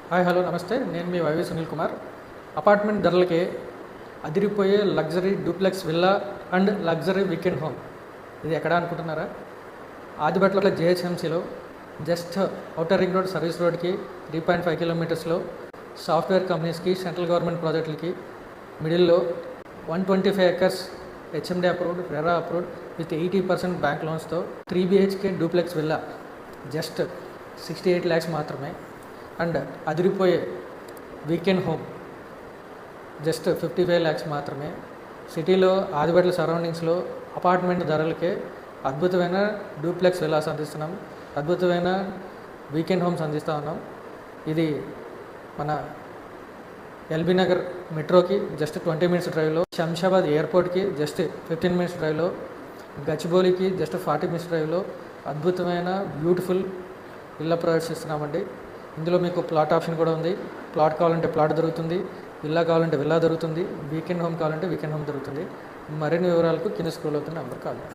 Hi hello నమస్తే, నేను మీ వైవి సునీల్ కుమార్. అపార్ట్మెంట్ ధరలకి అదిరిపోయే luxury duplex villa and luxury weekend home. ఇది ఎక్కడ అనుకుంటున్నారా? ఆదిబట్ల జేహెచ్ఎంసీలో just outer ring road service రోడ్కి 3.5 కిలోమీటర్స్లో సాఫ్ట్వేర్ కంపెనీస్కి సెంట్రల్ గవర్నమెంట్ ప్రాజెక్టులకి మిడిల్లో 125 acres HMD approved, RERA approved with 80% bank లోన్స్తో 3 BHK duplex villa just 68 lakhs మాత్రమే. అండ్ అదిరిపోయే వీకెండ్ హోమ్ జస్ట్ 55 lakhs మాత్రమే. సిటీలో ఆదిబట్ల సరౌండింగ్స్లో అపార్ట్మెంట్ ధరలకే అద్భుతమైన డూప్లెక్స్ విల్లాస్ అందిస్తున్నాం, అద్భుతమైన వీకెండ్ హోమ్స్ అందిస్తూ ఉన్నాం. ఇది మన ఎల్బీ నగర్ మెట్రోకి జస్ట్ 20 minutes డ్రైవ్లో, శంషాబాద్ ఎయిర్పోర్ట్కి జస్ట్ 15 minutes డ్రైవ్లో, గచ్చిబౌలికి జస్ట్ 40 minutes డ్రైవ్లో అద్భుతమైన బ్యూటిఫుల్ విల్లా ప్రొవైడ్ చేస్తున్నామండి. ఇందులో మీకు ప్లాట్ ఆప్షన్ కూడా ఉంది. ప్లాట్ కావాలంటే ప్లాట్ దొరుకుతుంది, విల్లా కావాలంటే విల్లా దొరుకుతుంది, వీకెండ్ హోమ్ కావాలంటే వీకెండ్ హోమ్ దొరుకుతుంది. మరిన్ని వివరాలకు కింద స్క్రోల్ అవుతున్న నెంబర్ కాల్.